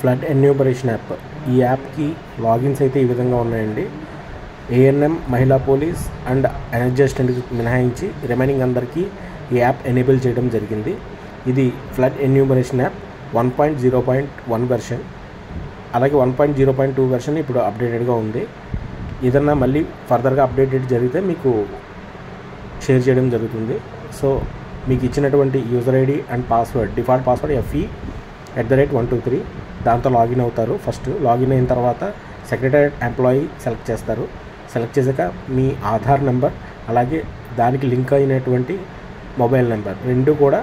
Flood enumeration app. ఈ యాప్కి logins అయితే ఈ విధంగా ఉన్నాయండి. ఏఎన్ఎం, మహిళా పోలీస్ అండ్ ఎనర్జీ అసిస్టెంట్కి మినహాయించి రిమైనింగ్ అందరికీ ఈ యాప్ ఎనేబుల్ చేయడం జరిగింది. ఇది ఫ్లడ్ ఎన్యూమరేషన్ యాప్ 1.0.1 వెర్షన్. అలాగే 1.0.2 వెర్షన్ ఇప్పుడు అప్డేటెడ్గా ఉంది. ఏదన్నా మళ్ళీ ఫర్దర్గా అప్డేటెడ్ జరిగితే మీకు షేర్ చేయడం జరుగుతుంది. సో మీకు ఇచ్చినటువంటి user ID and password, default password FE@123, దాంతో లాగిన్ అవుతారు. ఫస్ట్ లాగిన్ అయిన తర్వాత సెక్రటరియట్ ఎంప్లాయీ సెలెక్ట్ చేస్తారు. సెలెక్ట్ చేశాక మీ ఆధార్ నెంబర్ అలాగే దానికి లింక్ అయినటువంటి మొబైల్ నెంబర్ రెండు కూడా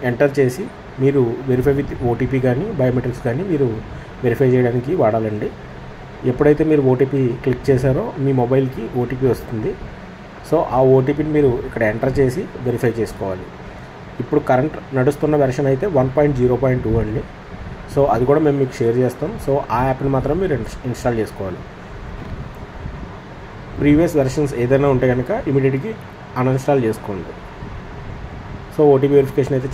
ఎంటర్ చేసి మీరు వెరిఫై విత్ ఓటీపీ కానీ బయోమెట్రిక్స్ కానీ మీరు వెరిఫై చేయడానికి వాడాలండి. ఎప్పుడైతే మీరు ఓటీపీ క్లిక్ చేశారో మీ మొబైల్కి ఓటీపీ వస్తుంది. సో ఆ ఓటీపీని మీరు ఇక్కడ ఎంటర్ చేసి వెరిఫై చేసుకోవాలి. ఇప్పుడు కరెంట్ నడుస్తున్న వెర్షన్ అయితే 1.0.2 అండి. సో అది కూడా మేము మీకు షేర్ చేస్తాం. సో ఆ యాప్ని మాత్రం మీరు ఇన్స్టాల్ చేసుకోవాలి. ప్రీవియస్ వెర్షన్స్ ఏదైనా ఉంటే కనుక ఇమీడియట్గా అన్ఇన్స్టాల్ చేసుకోండి. సో ఓటీపీ వెరిఫికేషన్ అయితే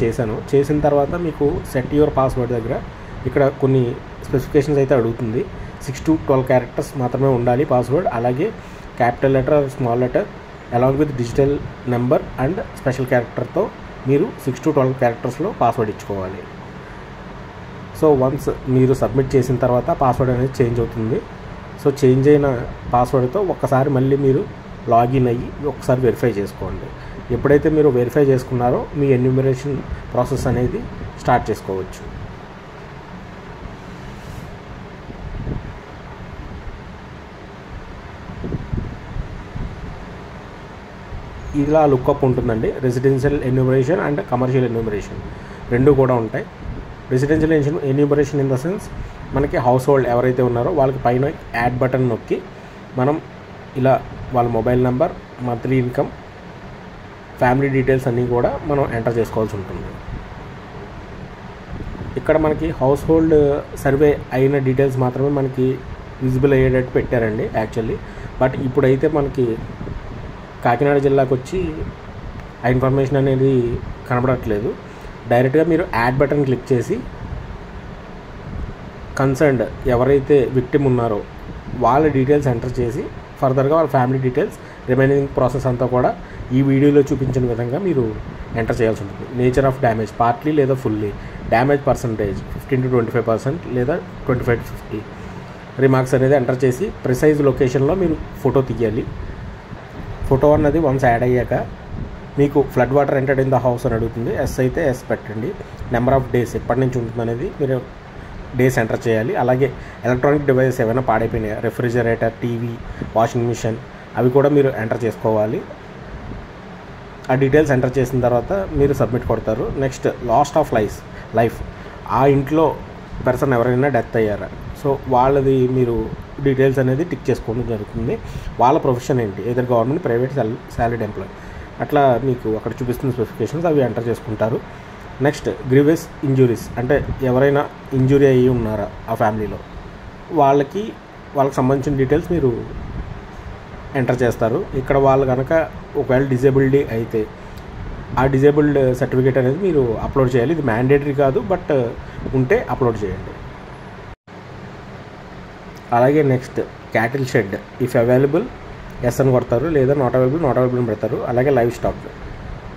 చేసిన తర్వాత మీకు సెట్ యువర్ పాస్వర్డ్ దగ్గర ఇక్కడ కొన్ని స్పెసిఫికేషన్స్ అయితే అడుగుతుంది. 6 to 12 క్యారెక్టర్స్ మాత్రమే ఉండాలి పాస్వర్డ్. అలాగే capital letter, small letter along with digital number and special క్యారెక్టర్తో మీరు 6 to 12 క్యారెక్టర్స్లో పాస్వర్డ్ ఇచ్చుకోవాలి. సో వన్స్ మీరు సబ్మిట్ చేసిన తర్వాత పాస్వర్డ్ అనేది చేంజ్ అవుతుంది. సో చేంజ్ అయిన పాస్వర్డ్తో ఒక్కసారి మళ్ళీ మీరు లాగిన్ అయ్యి ఒకసారి వెరిఫై చేసుకోండి. ఎప్పుడైతే మీరు వెరిఫై చేసుకున్నారో మీ ఎన్యూమరేషన్ ప్రాసెస్ అనేది స్టార్ట్ చేసుకోవచ్చు. ఇలా లుక్అప్ ఉంటుందండి. Residential enumeration and commercial enumeration రెండు కూడా ఉంటాయి. Residential enumeration in the sense మనకి హౌస్ హోల్డ్ ఎవరైతే ఉన్నారో వాళ్ళకి పైన యాడ్ బటన్ నొక్కి మనం ఇలా వాళ్ళ mobile number, monthly income, family details అన్నీ కూడా మనం ఎంటర్ చేసుకోవాల్సి ఉంటుంది. ఇక్కడ మనకి హౌస్ హోల్డ్ సర్వే అయిన డీటెయిల్స్ మాత్రమే మనకి విజిబుల్ అయ్యేటట్టు పెట్టారండి యాక్చువల్లీ. బట్ ఇప్పుడైతే మనకి కాకినాడ జిల్లాకు వచ్చి ఆ ఇన్ఫర్మేషన్ అనేది కనబడట్లేదు. డైరెక్ట్గా మీరు యాడ్ బటన్ క్లిక్ చేసి కన్సర్న్డ్ ఎవరైతే విక్టిమ్ ఉన్నారో వాళ్ళ డీటెయిల్స్ ఎంటర్ చేసి ఫర్దర్గా వాళ్ళ ఫ్యామిలీ డీటెయిల్స్, రిమైనింగ్ ప్రాసెస్ అంతా కూడా ఈ వీడియోలో చూపించిన విధంగా మీరు ఎంటర్ చేయాల్సి ఉంటుంది. నేచర్ ఆఫ్ డ్యామేజ్ పార్ట్లీ లేదా ఫుల్లీ, డ్యామేజ్ పర్సంటేజ్ 15 to 25% లేదా 25 to 50 రిమార్క్స్ అనేది ఎంటర్ చేసి ప్రిసైజ్ లొకేషన్లో మీరు ఫోటో తీయాలి. ఫోటో అన్నది వన్స్ యాడ్ అయ్యాక మీకు flood water entered in the house అని అడుగుతుంది. ఎస్ అయితే ఎస్ పెట్టండి. నెంబర్ ఆఫ్ డేస్ ఎప్పటి నుంచి ఉంటుంది అనేది మీరు డేస్ ఎంటర్ చేయాలి. అలాగే ఎలక్ట్రానిక్ డివైసెస్ ఏమైనా పాడైపోయినాయి, రెఫ్రిజిరేటర్, టీవీ, వాషింగ్ మిషన్, అవి కూడా మీరు ఎంటర్ చేసుకోవాలి. ఆ డీటెయిల్స్ ఎంటర్ చేసిన తర్వాత మీరు సబ్మిట్ కొడతారు. నెక్స్ట్ లాస్ట్ ఆఫ్ లైఫ్ ఆ ఇంట్లో పర్సన్ ఎవరైనా డెత్ అయ్యారా, సో వాళ్ళది మీరు డీటెయిల్స్ అనేది టిక్ చేసుకోవడం జరుగుతుంది. వాళ్ళ ప్రొఫెషన్ ఏంటి, ఏదైనా గవర్నమెంట్, ప్రైవేట్, సాలరీడ్ ఎంప్లాయ్, అట్లా మీకు అక్కడ చూపిస్తున్న స్పెసిఫికేషన్స్ అవి ఎంటర్ చేసుకుంటారు. నెక్స్ట్ గ్రీవియస్ ఇంజురీస్, అంటే ఎవరైనా ఇంజురీ అయ్యి ఉన్నారా ఆ ఫ్యామిలీలో, వాళ్ళకి సంబంధించిన డీటెయిల్స్ మీరు ఎంటర్ చేస్తారు. ఇక్కడ వాళ్ళు కనుక ఒకవేళ డిజేబిలిటీ అయితే ఆ డిజేబుల్డ్ సర్టిఫికేట్ అనేది మీరు అప్లోడ్ చేయాలి. ఇది మ్యాండేటరీ కాదు, బట్ ఉంటే అప్లోడ్ చేయండి. అలాగే next cattle shed if available yes అని కొడతారు, లేదా నాట్ అవైలబుల్ అని పెడతారు. అలాగే livestock,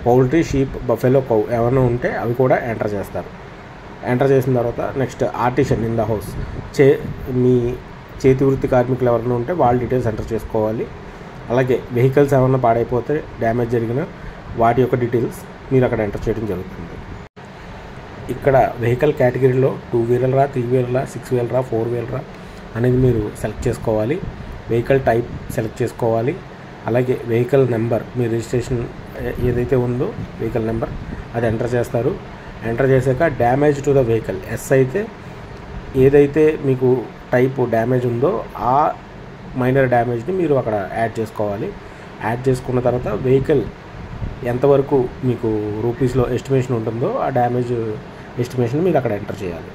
poultry, sheep, buffalo, cow ఏమైనా ఉంటే అవి కూడా ఎంటర్ చేస్తారు. ఎంటర్ చేసిన తర్వాత next artisan in the house, మీ చేతి వృత్తి కార్మికులు ఎవరైనా ఉంటే వాళ్ళ డీటెయిల్స్ ఎంటర్ చేసుకోవాలి. అలాగే వెహికల్స్ ఏమైనా పాడైపోతే, డ్యామేజ్ జరిగిన వాటి యొక్క డీటెయిల్స్ మీరు అక్కడ ఎంటర్ చేయడం జరుగుతుంది. ఇక్కడ వెహికల్ కేటగిరీలో 2 వీలరా, 3 వీలరా, 6 వీలరా, 4 వీలరా అనేది మీరు సెలెక్ట్ చేసుకోవాలి. వెహికల్ టైప్ సెలెక్ట్ చేసుకోవాలి. అలాగే వెహికల్ నెంబర్, మీ రిజిస్ట్రేషన్ ఏదైతే ఉందో వెహికల్ నెంబర్ అది ఎంటర్ చేస్తారు. ఎంటర్ చేశాక damage to the vehicle, yes అయితే ఏదైతే మీకు టైపు డ్యామేజ్ ఉందో ఆ మైనర్ డ్యామేజ్ని మీరు అక్కడ యాడ్ చేసుకోవాలి. యాడ్ చేసుకున్న తర్వాత వెహికల్ ఎంతవరకు మీకు రూపీస్లో ఎస్టిమేషన్ ఉంటుందో ఆ డ్యామేజ్ ఎస్టిమేషన్ మీరు అక్కడ ఎంటర్ చేయాలి.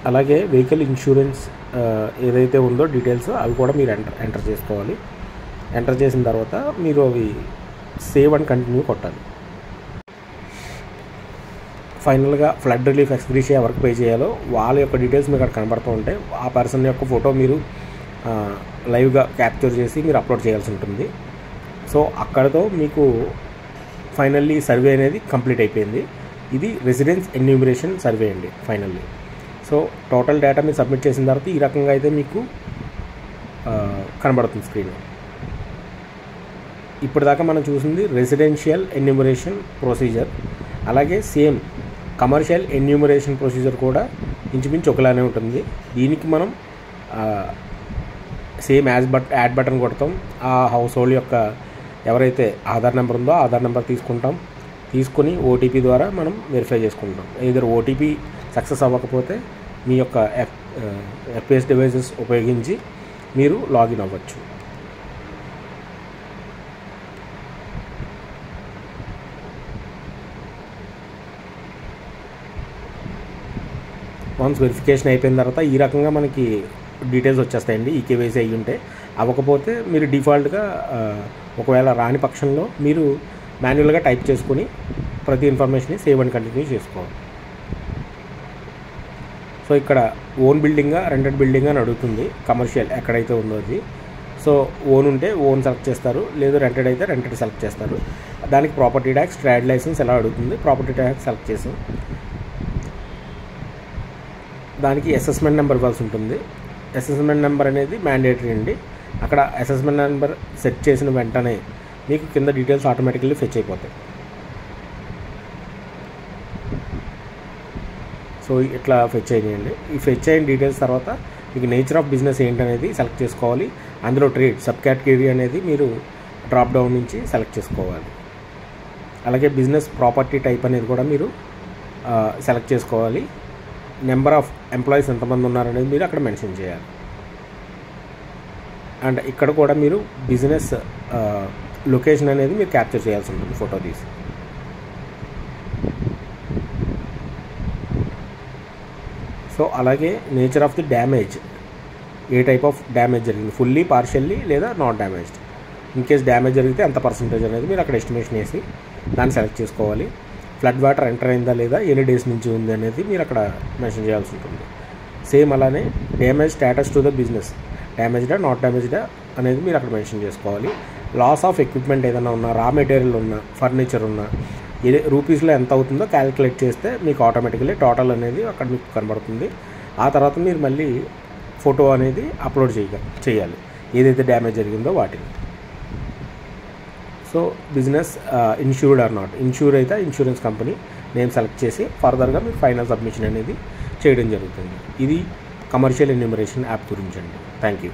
అలాగే వెహికల్ ఇన్సూరెన్స్ ఏదైతే ఉందో డీటెయిల్స్ అవి కూడా మీరు ఎంటర్ చేసుకోవాలి. ఎంటర్ చేసిన తర్వాత మీరు అవి సేవ్ అండ్ కంటిన్యూ కొట్టాలి. ఫైనల్గా ఫ్లడ్ రిలీఫ్ ఎక్స్గ్రీషియా ఎవరికి పే చేయాలో వాళ్ళ యొక్క డీటెయిల్స్ మీకు అక్కడ కనబడుతూ ఉంటాయి. ఆ పర్సన్ యొక్క ఫోటో మీరు లైవ్గా క్యాప్చర్ చేసి మీరు అప్లోడ్ చేయాల్సి ఉంటుంది. సో అక్కడతో మీకు ఫైనల్లీ సర్వే అనేది కంప్లీట్ అయిపోయింది. ఇది రెసిడెన్స్ ఎన్యూమరేషన్ సర్వే అండి ఫైనల్లీ. సో టోటల్ డేటా మీరు సబ్మిట్ చేసిన తర్వాత ఈ రకంగా అయితే మీకు కనబడుతుంది స్క్రీన్. ఇప్పటిదాకా మనం చూసింది రెసిడెన్షియల్ ఎన్యూమరేషన్ ప్రొసీజర్. అలాగే సేమ్ కమర్షియల్ ఎన్యూమరేషన్ ప్రొసీజర్ కూడా ఇంచుమించు ఒకలానే ఉంటుంది. దీనికి మనం సేమ్ యాడ్ బటన్ కొడతాం. ఆ హౌస్ హోల్డ్ యొక్క ఎవరైతే ఆధార్ నెంబర్ ఉందో ఆధార్ నెంబర్ తీసుకొని ఓటీపీ ద్వారా మనం వెరిఫై చేసుకుంటాం. ఏదైనా ఓటీపీ సక్సెస్ అవ్వకపోతే మీ యొక్క ఎఫ్పిఎస్ డివైసెస్ ఉపయోగించి మీరు లాగిన్ అవ్వచ్చు. వన్స్ వెరిఫికేషన్ అయిపోయిన తర్వాత ఈ రకంగా మనకి డీటెయిల్స్ వచ్చేస్తాయండి. ఈ కేవైసీ అయ్యి ఉంటే. అవ్వకపోతే మీరు డిఫాల్ట్గా ఒకవేళ రాని పక్షంలో మీరు మాన్యువల్గా టైప్ చేసుకుని ప్రతి ఇన్ఫర్మేషన్ని సేవ్ అండ్ కంటిన్యూ చేసుకోవాలి. సో ఇక్కడ ఓన్ బిల్డింగా రెంటెడ్ బిల్డింగ్ అని అడుగుతుంది. కమర్షియల్ ఎక్కడైతే ఉందో అది. సో ఓన్ ఉంటే ఓన్ సెలెక్ట్ చేస్తారు, లేదు రెంటెడ్ అయితే రెంటెడ్ సెలెక్ట్ చేస్తారు. దానికి ప్రాపర్టీ ట్యాక్స్, ట్రేడ్ లైసెన్స్ ఎలా అడుగుతుంది. ప్రాపర్టీ ట్యాక్స్ సెలెక్ట్ చేసాం. దానికి అసెస్మెంట్ నెంబర్ ఇవ్వాల్సి ఉంటుంది. అసెస్మెంట్ నెంబర్ అనేది మ్యాండేటరీ అండి. అక్కడ అసెస్మెంట్ నెంబర్ సెట్ చేసిన వెంటనే మీకు కింద డీటెయిల్స్ ఆటోమేటిక్లీ ఫెచ్ అయిపోతాయి. సో ఇట్లా ఫెచ్ అయ్యాయండి. ఈ ఫెచ్ అయిన డీటెయిల్స్ తర్వాత మీకు నేచర్ ఆఫ్ బిజినెస్ ఏంటనేది సెలెక్ట్ చేసుకోవాలి. అందులో ట్రేడ్ సబ్ కేటగిరీ అనేది మీరు డ్రాప్ డౌన్ నుంచి సెలెక్ట్ చేసుకోవాలి. అలాగే బిజినెస్ ప్రాపర్టీ టైప్ అనేది కూడా మీరు సెలెక్ట్ చేసుకోవాలి. నెంబర్ ఆఫ్ ఎంప్లాయీస్ ఎంతమంది ఉన్నారనేది మీరు అక్కడ మెన్షన్ చేయాలి. అండ్ ఇక్కడ కూడా మీరు బిజినెస్ లొకేషన్ అనేది మీరు క్యాప్చర్ చేయాల్సి ఉంటుంది ఫోటో తీసి. సో అలాగే nature of the damage, A type of damage జరిగింది, ఫుల్లీ, పార్షియల్లీ లేదా not damaged. In case damage జరిగితే ఎంత పర్సంటేజ్ అనేది మీరు అక్కడ ఎస్టిమేషన్ వేసి దాన్ని సెలెక్ట్ చేసుకోవాలి. ఫ్లడ్ వాటర్ ఎంటర్ అయిందా లేదా, ఎన్ని డేస్ నుంచి ఉంది అనేది మీరు అక్కడ మెన్షన్ చేయాల్సి ఉంటుంది. సేమ్ అలానే damage status to the business, డ్యామేజ్డా నాట్ డ్యామేజ్డా అనేది మీరు అక్కడ మెన్షన్ చేసుకోవాలి. లాస్ ఆఫ్ ఎక్విప్మెంట్ ఏదైనా ఉన్నా, రా మెటీరియల్ ఉన్నా, ఫర్నిచర్ ఉన్నా, రూపీస్లో ఎంత అవుతుందో క్యాలిక్యులేట్ చేస్తే మీకు ఆటోమేటికలీ టోటల్ అనేది అక్కడ మీకు కనబడుతుంది. ఆ తర్వాత మీరు మళ్ళీ ఫోటో అనేది అప్లోడ్ చేయాలి ఏదైతే డ్యామేజ్ జరిగిందో వాటిని. So business insured or not, insure అయితే ఇన్సూరెన్స్ కంపెనీ నేమ్ సెలెక్ట్ చేసి ఫర్దర్గా మీరు ఫైనల్ సబ్మిషన్ అనేది చేయడం జరుగుతుంది. ఇది కమర్షియల్ ఎన్యూమరేషన్ యాప్ గురించి అండి. Thank you.